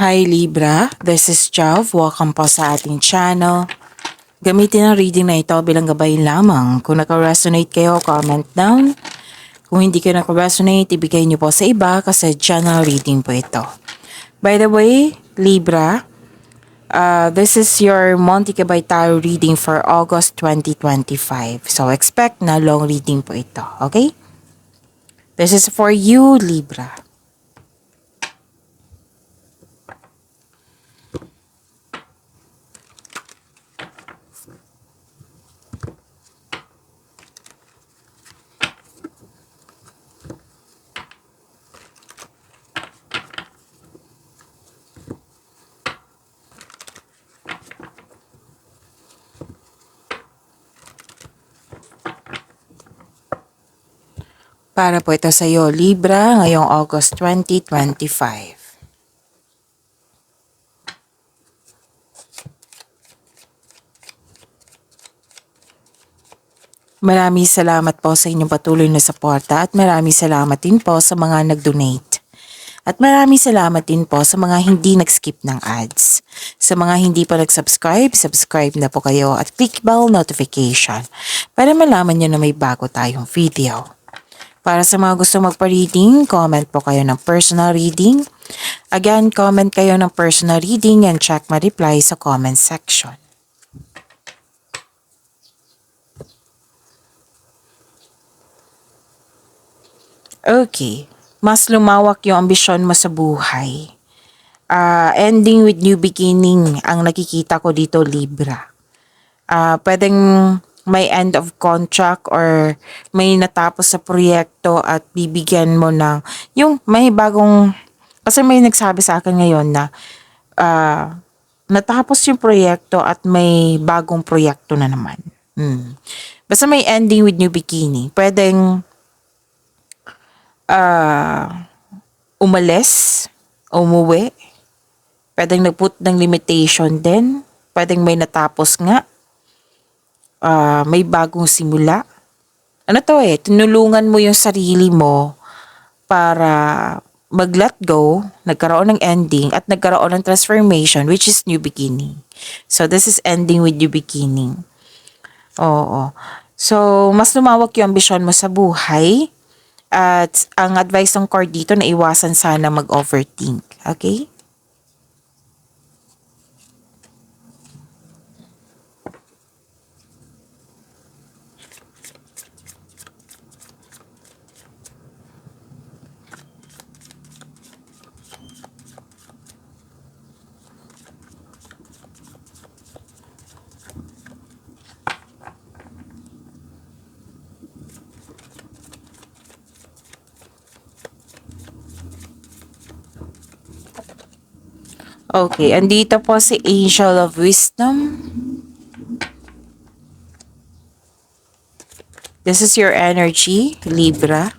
Hi Libra, this is Jav. Welcome po sa ating channel. Gamitin ang reading na ito bilang gabay lamang. Kung naka-resonate kayo, comment down. Kung hindi kayo naka-resonate, ibigay niyo po sa iba kasi channel reading po ito. By the way, Libra, this is your Monte Gabay Tarot reading for August 2025. So expect na long reading po ito, okay? This is for you, Libra. Para po ito sa iyo, Libra, ngayong August 2025. Maraming salamat po sa inyong patuloy na suporta at maraming salamat din po sa mga nag-donate. At maraming salamat din po sa mga hindi nag-skip ng ads. Sa mga hindi pa nag-subscribe, subscribe na po kayo at click bell notification para malaman nyo na may bago tayong video. Para sa mga gusto magpa-reading, comment po kayo ng personal reading. Again, comment kayo ng personal reading and check my reply sa comment section. Okay, mas lumawak yung ambisyon mo sa buhay. Ending with new beginning ang nakikita ko dito, Libra. Pwedeng may end of contract or may natapos sa proyekto at bibigyan mo ng yung may bagong, kasi may nagsabi sa akin ngayon na natapos yung proyekto at may bagong proyekto na naman. Basta may ending with new beginning. Pwedeng umalis, umuwi, pwedeng nagput ng limitation din, pwedeng may natapos nga, may bagong simula. Ano to tinulungan mo yung sarili mo para mag-let go, nagkaroon ng ending at nagkaroon ng transformation which is new beginning. So this is ending with new beginning. Oo. So mas lumawak yung ambisyon mo sa buhay at ang advice ng card dito na iwasan sana mag-overthink. Okay? Okay, andito po si Angel of Wisdom. This is your energy, Libra.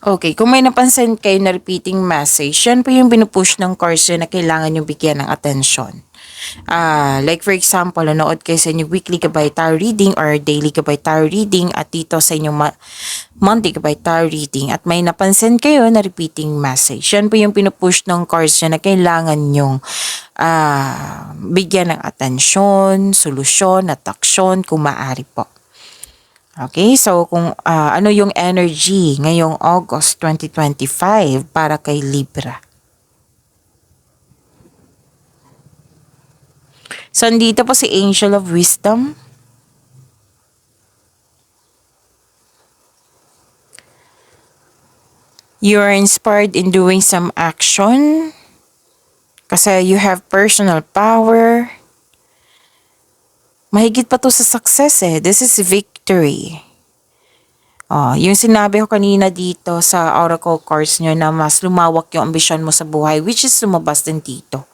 Okay, kung may napansin kayo na repeating message, yan po yung binupush ng cards na kailangan yung bigyan ng atensyon. Like for example, nanood kayo sa inyong weekly gabay tarot reading or daily gabay tarot reading at dito sa inyong monthly gabay tarot reading at may napansin kayo na repeating message. Yan po yung pinupush ng cards na kailangan yung bigyan ng atensyon, solusyon at aksyon kung maaari po. Okay, so kung ano yung energy ngayong August 2025 para kay Libra. So, andito po si Angel of Wisdom. You are inspired in doing some action kasi you have personal power. Mahigit pa to sa success This is victory. Yung sinabi ko kanina dito sa oracle cards nyo na mas lumawak yung ambisyon mo sa buhay, which is lumabas din dito.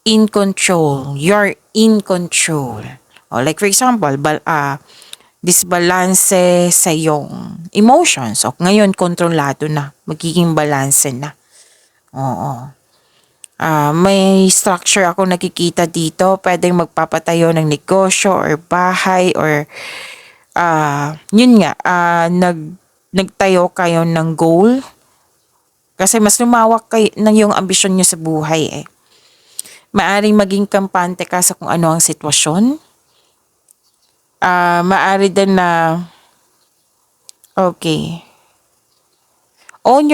In control. You're in control. Like for example, disbalance sa yung emotions. Ngayon, kontrolado na. Magiging balance na. May structure ako nakikita dito. Pwedeng magpapatayo ng negosyo or bahay or yun nga, nagtayo kayo ng goal. Kasi mas lumawak kayo ng yung ambisyon nyo sa buhay eh. Maaring maging kampante ka sa kung ano ang sitwasyon. Maari din na, okay, own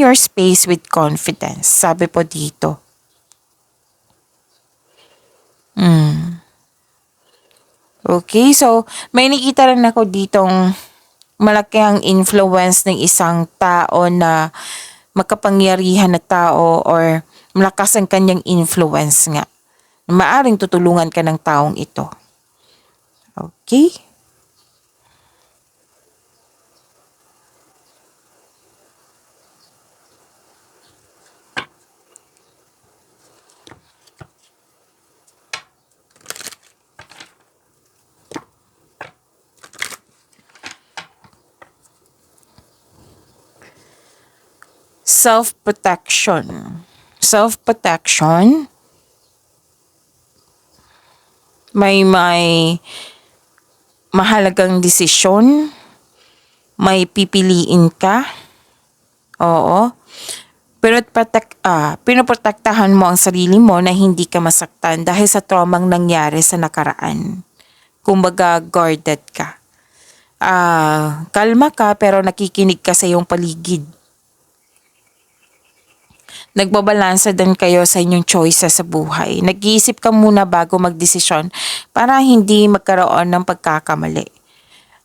your space with confidence. Sabi po dito. Okay, so may nakita rin ako ditong malaki ang influence ng isang tao na makapangyarihan na tao or malakas ang kanyang influence nga. Maaring tutulungan ka ng taong ito. Okay? Self-protection. Self-protection. May mahalagang desisyon. May pipiliin ka. Oo. Pero pinoprotektahan mo ang sarili mo na hindi ka masaktan dahil sa traumang nangyari sa nakaraan. Kumbaga, guarded ka. Kalma ka pero nakikinig ka sa iyong paligid. Nagbabalansa din kayo sa inyong choices sa buhay. Nag-iisip ka muna bago magdesisyon para hindi magkaroon ng pagkakamali.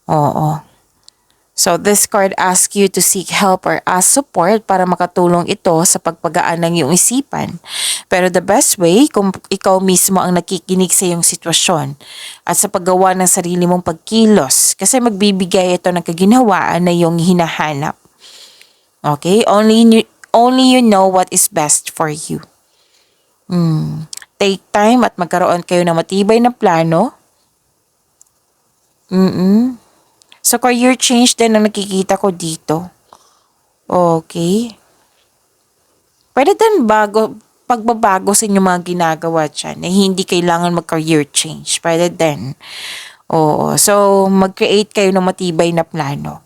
Oo. So this card asks you to seek help or ask support para makatulong ito sa pagpagaan ng iyong isipan. Pero the best way kung ikaw mismo ang nakikinig sa iyong sitwasyon at sa paggawa ng sarili mong pagkilos kasi magbibigay ito ng kaginhawaan na iyong hinahanap. Okay? Only you know what is best for you. Take time at magkaroon kayo ng matibay na plano. So, career change din ang nakikita ko dito. Okay. Pwede din pagbabago sa inyong mga ginagawa dyan. Hindi kailangan mag-career change. Pwede din. Oo. So, mag-create kayo ng matibay na plano.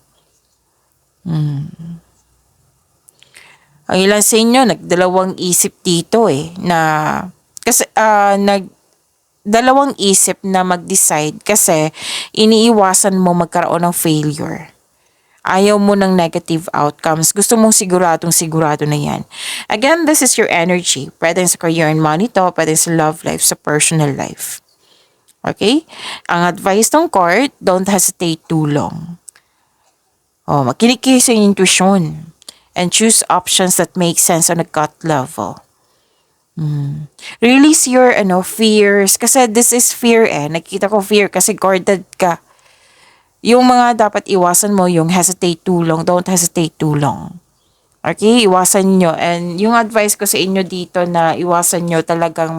Ang ilan sa inyo, nagdalawang isip dito kasi nagdalawang isip na mag-decide kasi iniiwasan mo magkaroon ng failure. Ayaw mo ng negative outcomes. Gusto mong sigurado na yan. Again, this is your energy. Pwede sa career and money to, pwede sa love life, sa personal life. Okay? Ang advice ng card, don't hesitate too long. Makinig kayo sa intuition. And choose options that make sense on a gut level. Release your fears. Kasi this is fear Nakita ko fear kasi guarded ka. Yung mga dapat iwasan mo, yung hesitate too long. Don't hesitate too long. Okay? Iwasan nyo. And yung advice ko sa inyo dito na iwasan nyo talagang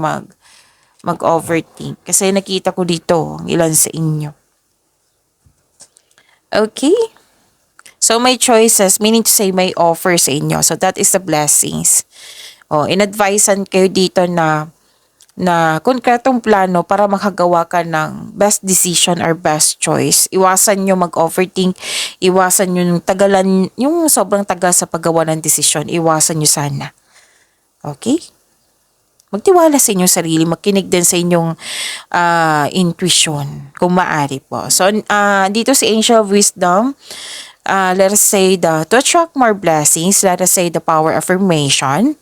mag-overthink. Kasi nakita ko dito, ilan sa inyo. Okay? So, may choices, meaning to say may offer sa inyo. So, that is the blessings. In-advisean kayo dito na konkretong plano para makagawa ka ng best decision or best choice. Iwasan nyo mag-overthink. Iwasan nyo yung sobrang tagal sa paggawa ng desisyon. Iwasan nyo sana. Okay? Magtiwala sa inyong sarili. Makinig din sa inyong intuition. Kung maaari po. So, dito si Angel of Wisdom, let us say to attract more blessings, let us say the power affirmation.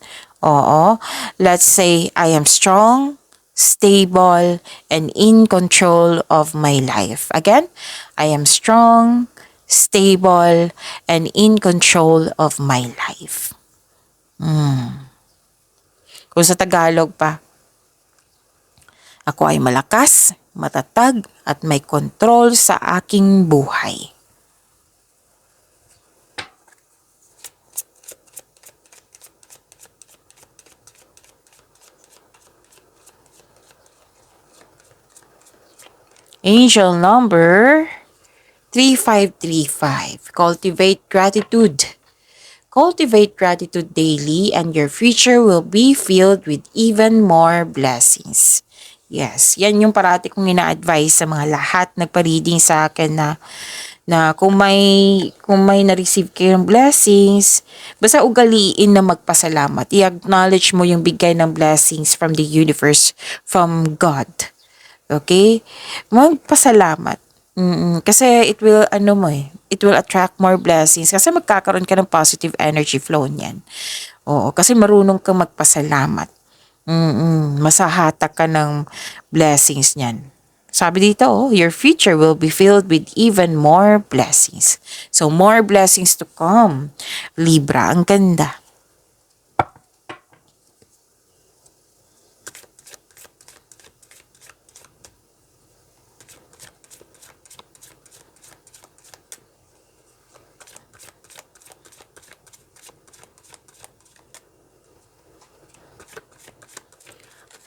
Let's say, I am strong, stable, and in control of my life. Again, I am strong, stable, and in control of my life. Kung sa Tagalog pa, ako ay malakas, matatag, at may kontrol sa aking buhay. Angel number 3535. Cultivate gratitude. Cultivate gratitude daily and your future will be filled with even more blessings. Yes, yan yung parati kong ina-advise sa mga lahat nagpa-reading sa akin na kung may na-receive kayong blessings, basta ugaliin na magpasalamat. I-acknowledge mo yung bigay ng blessings from the universe, from God. Okay? Magpasalamat. Kasi it will attract more blessings kasi magkakaroon ka ng positive energy flow niyan. Oo, kasi marunong kang magpasalamat. Masahatak ka ng blessings niyan. Sabi dito, your future will be filled with even more blessings. So, more blessings to come. Libra, ang ganda.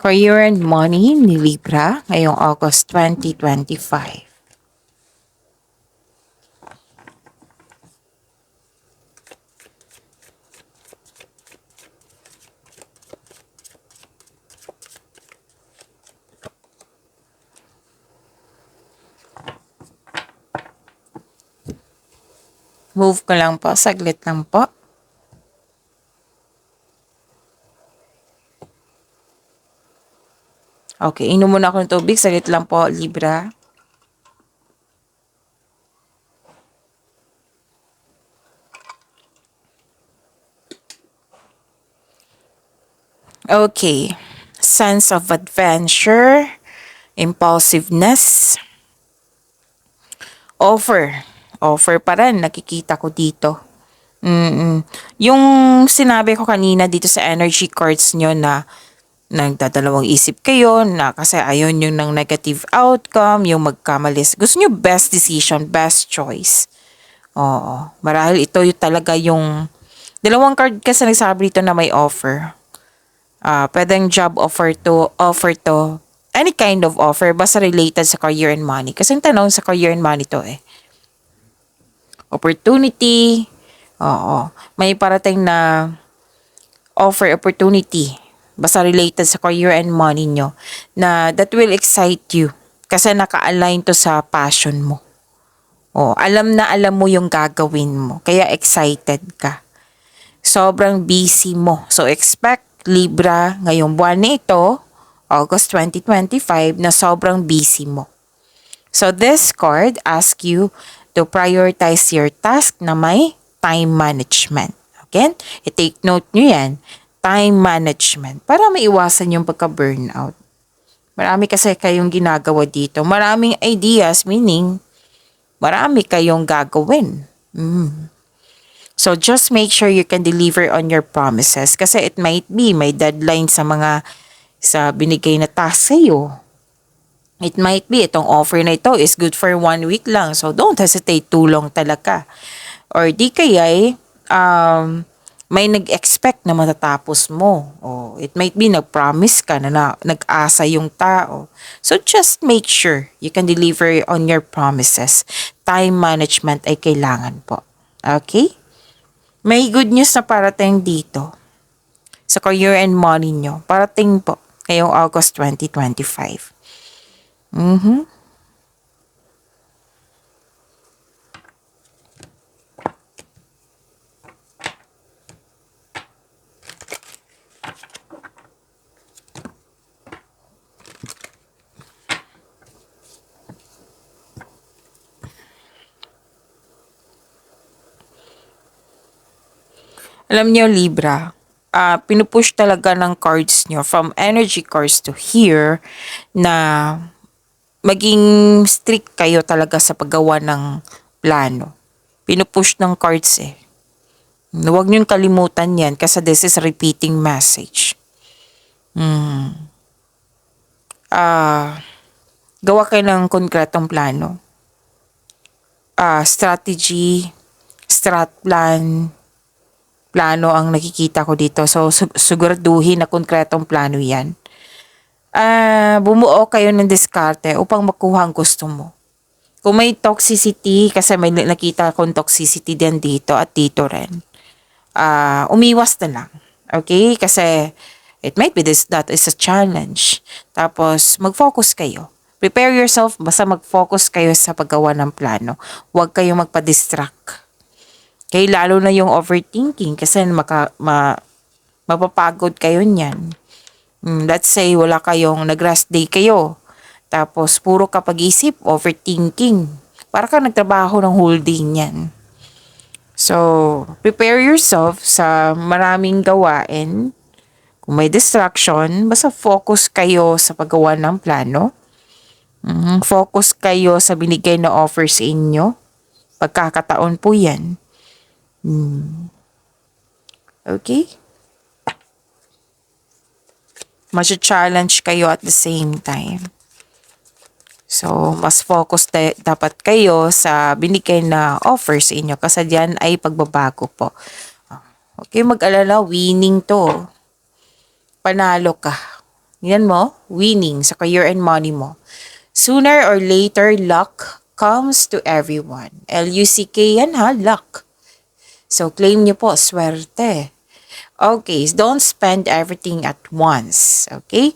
Career and money ni Libra ngayong August 2025. Move ko lang po, saglit lang po. Okay, inom muna ako ng tubig, saglit lang po, Libra. Okay, sense of adventure, impulsiveness, offer pa rin, nakikita ko dito. Yung sinabi ko kanina dito sa energy cards nyo na nagdadalawang isip kayo na kasi ayun yung ng negative outcome, yung magkamalis. Gusto nyo best decision, best choice. Oo. Marahil ito yung talaga yung dalawang card kasi nagsabi dito na may offer. Pwedeng job offer to any kind of offer basta related sa career and money. Kasi yung tanong sa career and money to opportunity. Oo. May parating na offer opportunity basta related sa career and money nyo na that will excite you kasi naka-align to sa passion mo. Alam mo yung gagawin mo kaya excited ka. Sobrang busy mo. So expect Libra ngayong buwan na ito, August 2025, na sobrang busy mo. So this card asks you to prioritize your task na may time management. Again, i-take note nyo yan. Time management para maiwasan yung pagka-burnout. Marami kasi kayong ginagawa dito. Maraming ideas, meaning marami kayong gagawin. So just make sure you can deliver on your promises kasi it might be may deadline sa binigay na task sa'yo. It might be itong offer na ito is good for 1 week lang. So don't hesitate, tulong talaga. Or di kaya may nag-expect na matatapos mo. It might be nag-promise ka na nag-asa yung tao. So just make sure you can deliver on your promises. Time management ay kailangan po. Okay? May good news na parating dito sa career and money nyo. Parating po ngayong August 2025. Alam niyo, Libra, pinupush talaga ng cards nyo from energy cards to here na maging strict kayo talaga sa paggawa ng plano. Pinupush ng cards Huwag niyong kalimutan yan kasi this is a repeating message. Gawa kayo ng konkretong plano. Strategy, strat plano ang nakikita ko dito. So, siguraduhin na konkretong plano yan. Bumuo kayo ng diskarte upang makuha ang gusto mo. Kung may toxicity, kasi may nakita akong toxicity din dito at dito rin. umiwas na lang. Okay? Kasi it might be that is a challenge. Tapos, mag-focus kayo. Prepare yourself, basta mag-focus kayo sa paggawa ng plano. Huwag kayong magpa-distract. Okay? Lalo na yung overthinking kasi mapapagod kayo niyan. Let's say, wala kayong nag-rest day kayo. Tapos, puro ka pag-isip, overthinking. Para ka nagtrabaho ng whole day niyan. So, prepare yourself sa maraming gawain. Kung may distraction, basta focus kayo sa paggawa ng plano. Focus kayo sa binigay na offer sa inyo. Pagkakataon po yan. Okay? Masya-challenge kayo at the same time. So, mas focus dapat kayo sa binigay na offer sa inyo kasi diyan ay pagbabago po. Okay, mag-alala, winning to. Panalo ka. Yan mo, winning sa career and money mo. Sooner or later, luck comes to everyone. L-U-C-K yan ha, luck. So, claim nyo po, swerte. Okay, don't spend everything at once. Okay?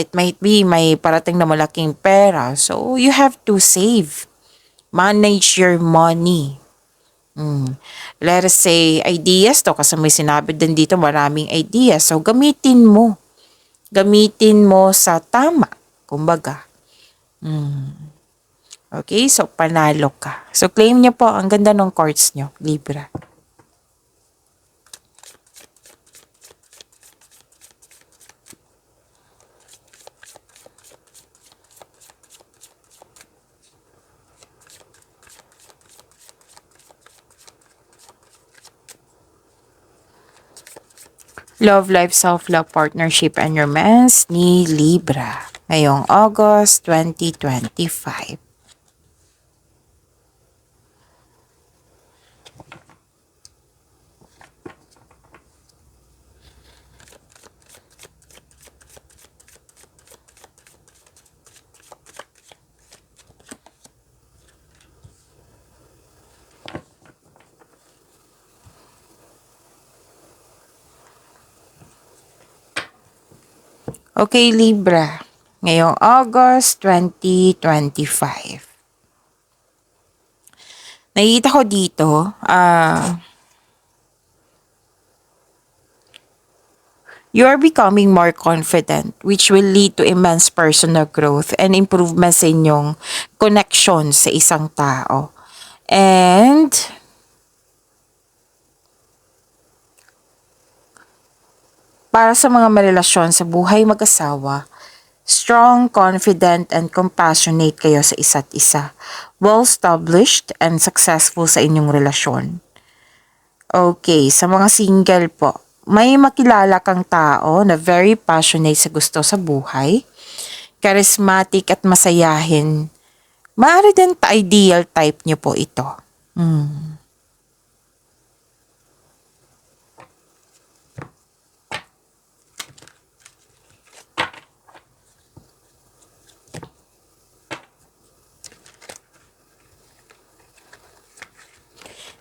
It might be may parating na malaking pera. So, you have to save. Manage your money. Let us say, ideas to. Kasi may sinabi din dito, maraming ideas. So, gamitin mo. Gamitin mo sa tama. Kumbaga. Okay, so panalo ka. So, claim niyo po. Ang ganda ng cards niyo, Libra. Love life, self-love, partnership, and romance ni Libra. Ngayong August 2025. Okay, Libra. Ngayong August 2025. Nakikita ko dito, you are becoming more confident, which will lead to immense personal growth and improvement sa inyong connection sa isang tao. And para sa mga marelasyon sa buhay mag-asawa, strong, confident, and compassionate kayo sa isa't isa. Well-established and successful sa inyong relasyon. Okay, sa mga single po, may makilala kang tao na very passionate sa gusto sa buhay, charismatic at masayahin. Maaari din ideal type niyo po ito.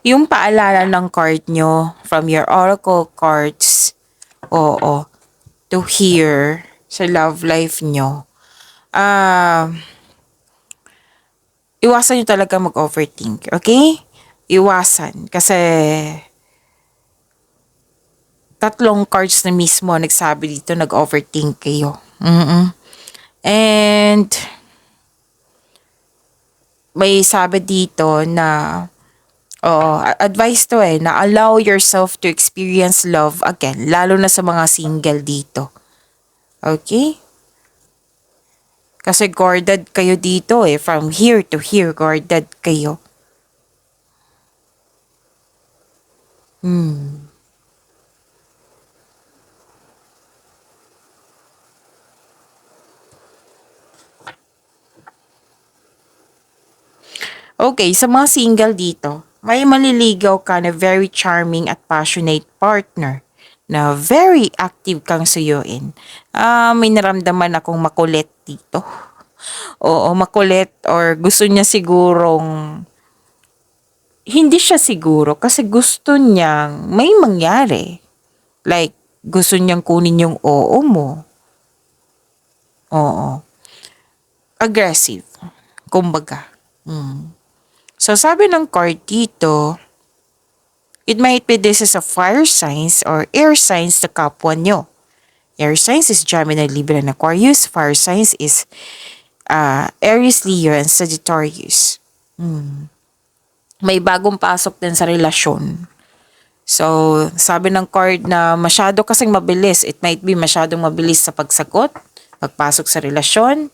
Yung paalala ng card nyo from your oracle cards, oo, to here sa love life nyo, iwasan nyo talaga mag-overthink, okay? Iwasan, kasi tatlong cards na mismo nagsabi dito, nag-overthink kayo. And may sabi dito na advice to na allow yourself to experience love again, lalo na sa mga single dito. Okay? Kasi guarded kayo dito from here to here, guarded kayo. Okay, sa mga single dito, may maliligaw ka na very charming at passionate partner na very active kang suyuin. May naramdaman akong makulit dito. Oo, makulit or gusto niya sigurong hindi siya siguro kasi gusto niyang may mangyari. Like, gusto niyang kunin yung oo mo. Oo. Aggressive. Kumbaga. So, sabi ng card dito, it might be this is a fire signs or air signs sa kapwa nyo. Air signs is Gemini, Libra, and Aquarius. Fire signs is Aries, Leo, and Sagittarius. May bagong pasok din sa relasyon. So, sabi ng card na masyado kasing mabilis. It might be masyadong mabilis sa pagsagot, pagpasok sa relasyon.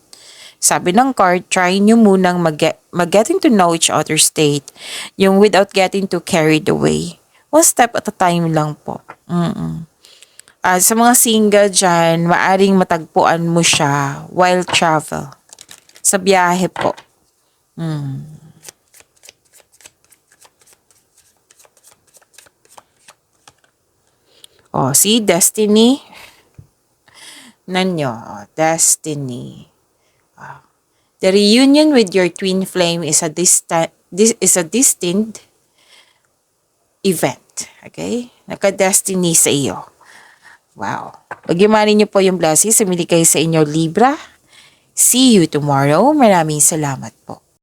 Sabi ng card, try nyo munang mag-getting to know each other state. Yung without getting too carried away. One step at a time lang po. Sa mga single dyan, maaring matagpuan mo siya while travel. Sa biyahe po. See, destiny. Nanyo, destiny. The reunion with your twin flame is a destined event. Okay? Naka-destiny sa iyo. Wow. Pag-imanin niyo po yung blessings, sumili kayo sa inyo Libra. See you tomorrow. Maraming salamat po.